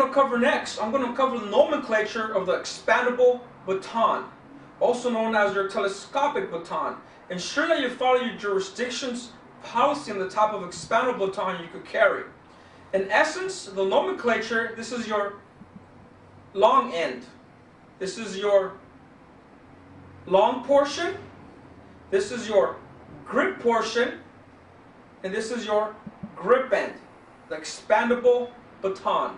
to cover next, I'm going to cover the nomenclature of the expandable baton, also known as your telescopic baton. Ensure that you follow your jurisdiction's policy on the type of expandable baton you could carry. In essence, the nomenclature, this is your long end. This is your long portion. This is your grip portion. And this is your grip end, the expandable baton.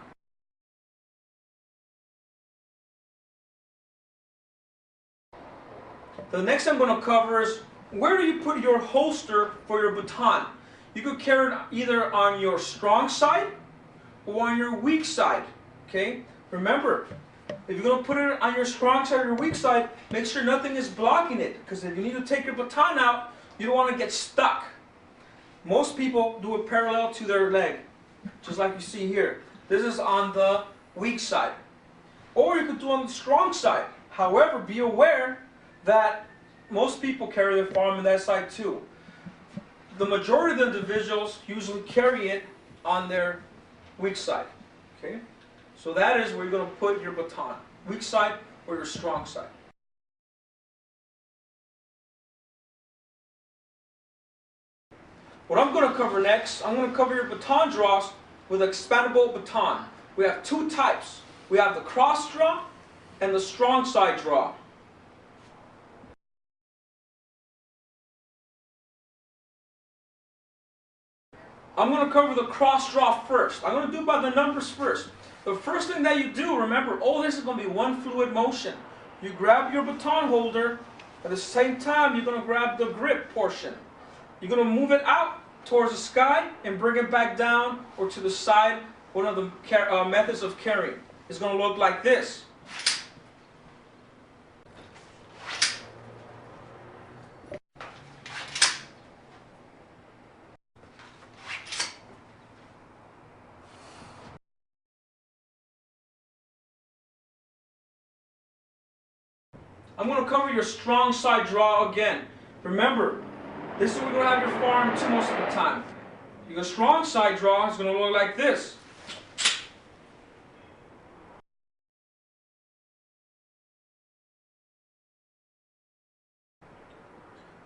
The next I'm going to cover is where do you put your holster for your baton. You could carry it either on your strong side or on your weak side. Okay? Remember, if you're going to put it on your strong side or your weak side, make sure nothing is blocking it, because if you need to take your baton out, you don't want to get stuck. Most people do it parallel to their leg, just like you see here. This is on the weak side. Or you could do it on the strong side. However, be aware that most people carry their firearm on that side too. The majority of the individuals usually carry it on their weak side. Okay? So that is where you're going to put your baton. Weak side or your strong side. What I'm going to cover next, I'm going to cover your baton draws with expandable baton. We have two types. We have the cross draw and the strong side draw. I'm going to cover the cross draw first. I'm going to do by the numbers first. The first thing that you do, remember, all this is going to be one fluid motion. You grab your baton holder, at the same time you're going to grab the grip portion. You're going to move it out towards the sky and bring it back down or to the side. One of the methods of carrying is going to look like this. I'm going to cover your strong side draw again. Remember, this is where you're going to have your firearm to most of the time. Your strong side draw is going to look like this.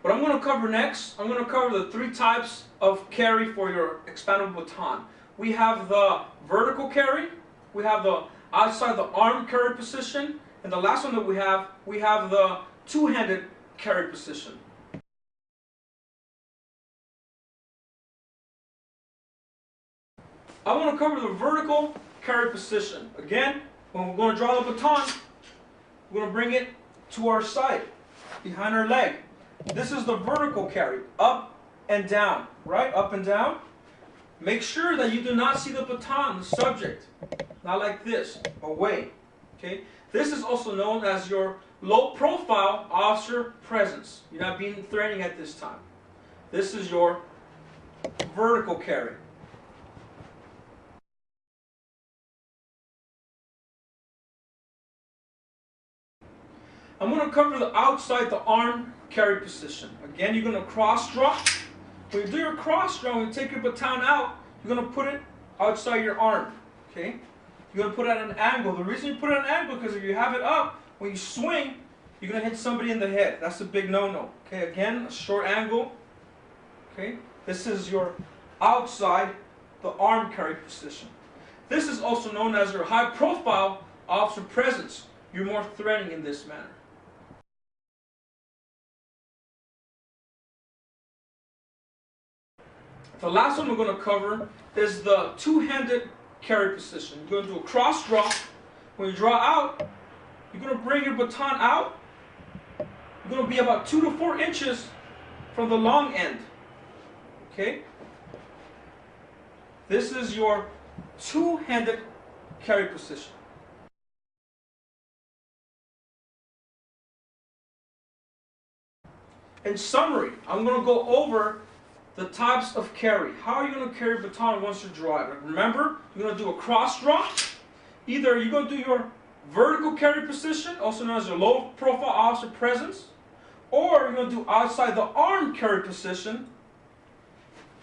What I'm going to cover next, I'm going to cover the three types of carry for your expandable baton. We have the vertical carry, we have the outside the arm carry position, and the last one that we have the two-handed carry position. I want to cover the vertical carry position. Again, when we're going to draw the baton, we're going to bring it to our side, behind our leg. This is the vertical carry, up and down, right? Up and down. Make sure that you do not see the baton, the subject. Not like this, away. Okay? This is also known as your low profile officer presence. You're not being threatening at this time. This is your vertical carry. I'm going to cover the outside the arm carry position. Again, you're going to cross draw. When you do your cross draw, when you take your baton out, you're going to put it outside your arm. Okay? You're going to put it at an angle. The reason you put it at an angle is because if you have it up, when you swing, you're going to hit somebody in the head. That's a big no-no. Okay? Again, a short angle. Okay? This is your outside the arm carry position. This is also known as your high profile officer presence. You're more threatening in this manner. The last one we're going to cover is the two-handed carry position. You're going to do a cross draw. When you draw out, you're going to bring your baton out. You're going to be about 2 to 4 inches from the long end. Okay? This is your two-handed carry position. In summary, I'm going to go over the types of carry. How are you going to carry a baton once you draw it? Remember, you're going to do a cross draw. Either you're going to do your vertical carry position, also known as your low profile officer presence, or you're going to do outside the arm carry position,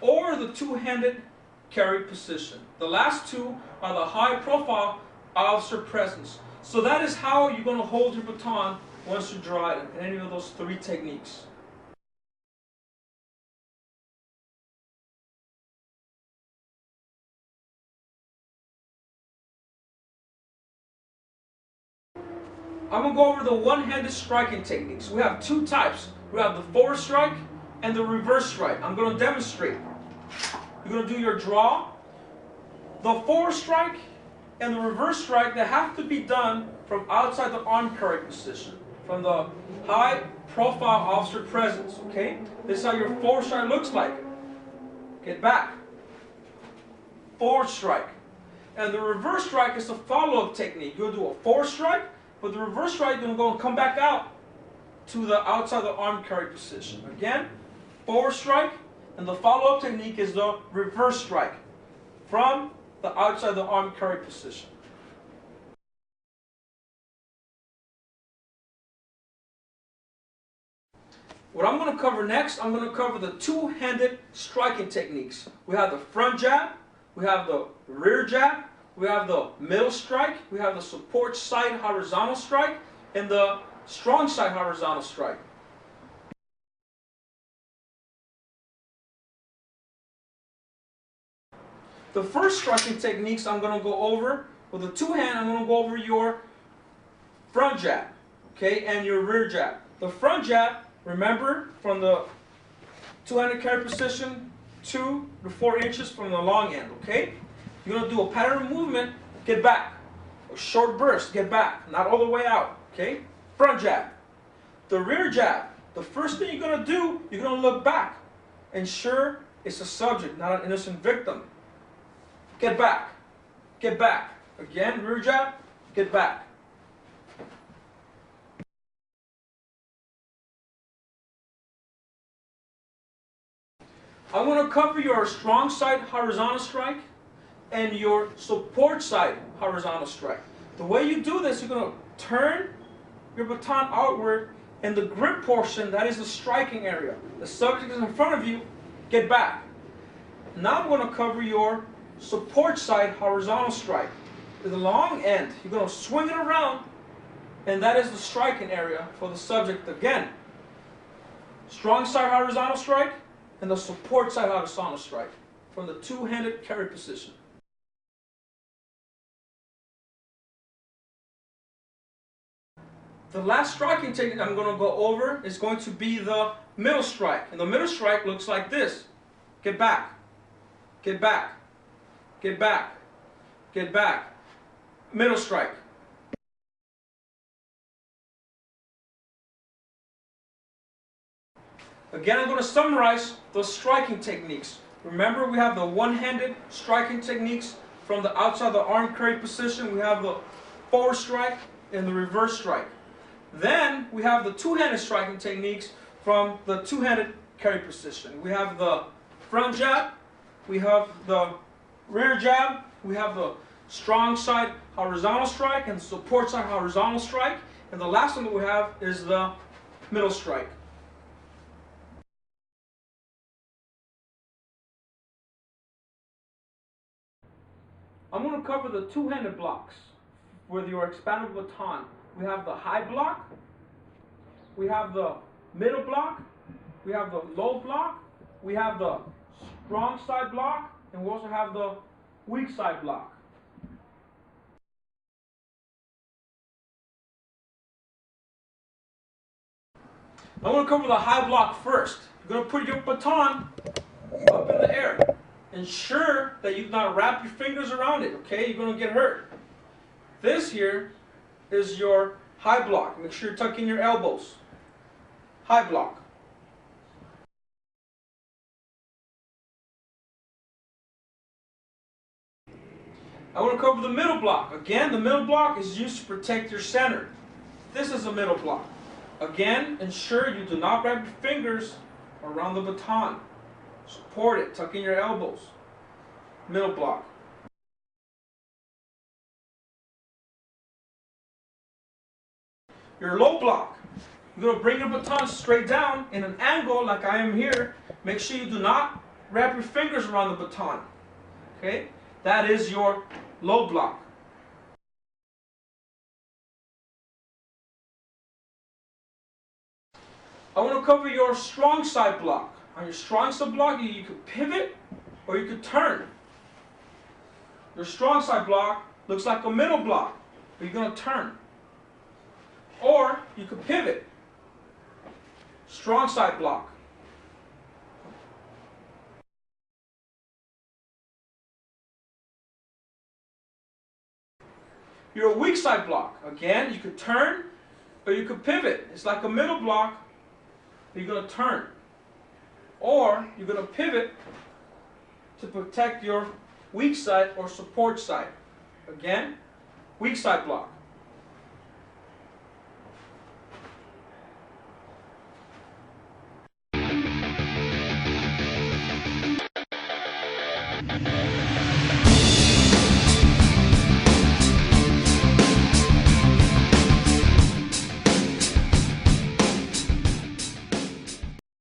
or the two-handed carry position. The last two are the high profile officer presence. So that is how you're going to hold your baton once you draw it in any of those 3 techniques. I'm going to go over the one-handed striking techniques. We have 2 types. We have the forward strike and the reverse strike. I'm going to demonstrate. You're going to do your draw. The forward strike and the reverse strike, they have to be done from outside the arm carry position, from the high profile officer presence, okay? This is how your forward strike looks like. Get back. Forward strike. And the reverse strike is a follow-up technique. You'll do a forward strike, but the reverse strike, you're going to go and come back out to the outside the arm carry position. Again, forward strike, and the follow-up technique is the reverse strike from the outside the arm carry position. What I'm going to cover next, I'm going to cover the 2-handed striking techniques. We have the front jab, we have the rear jab, we have the middle strike, we have the support side horizontal strike, and the strong side horizontal strike. The first striking techniques I'm going to go over, with the 2-hand, I'm going to go over your front jab, okay, and your rear jab. The front jab, remember, from the 2-handed carry position, 2 to 4 inches from the long end, okay? You're going to do a pattern movement, get back. A short burst, get back, not all the way out, okay? Front jab. The rear jab, the first thing you're going to do, you're going to look back. Ensure it's a subject, not an innocent victim. Get back. Get back. Again, rear jab, get back. I want to cover your strong side horizontal strike and your support side horizontal strike. The way you do this, you're going to turn your baton outward, and the grip portion, that is the striking area. The subject is in front of you, get back. Now I'm going to cover your support side horizontal strike. With the long end, you're going to swing it around, and that is the striking area for the subject again. Strong side horizontal strike and the support side horizontal strike from the 2-handed carry position. The last striking technique I'm going to go over is going to be the middle strike. And the middle strike looks like this. Get back. Get back. Get back. Get back. Middle strike. Again, I'm going to summarize those striking techniques. Remember, we have the one-handed striking techniques from the outside the arm carry position. We have the forward strike and the reverse strike. Then we have the 2-handed striking techniques from the 2-handed carry position. We have the front jab, we have the rear jab, we have the strong side horizontal strike and the support side horizontal strike, and the last one that we have is the middle strike. I'm going to cover the 2-handed blocks with your expandable baton. We have the high block, we have the middle block, we have the low block, we have the strong side block, and we also have the weak side block. I'm going to cover the high block first. You're going to put your baton up in the air. Ensure that you do not wrap your fingers around it, okay? You're going to get hurt. This here is your high block. Make sure you tuck in your elbows. High block. I want to cover the middle block. Again, the middle block is used to protect your center. This is a middle block. Again, ensure you do not wrap your fingers around the baton. Support it. Tuck in your elbows. Middle block. Your low block. You're going to bring your baton straight down in an angle like I am here. Make sure you do not wrap your fingers around the baton. Okay? That is your low block. I want to cover your strong side block. On your strong side block, you could pivot or you could turn. Your strong side block looks like a middle block, but you're going to turn. Or you could pivot. Strong side block. Your weak side block. Again, you could turn or you could pivot. It's like a middle block, but you're going to turn. Or you're going to pivot to protect your weak side or support side. Again, weak side block.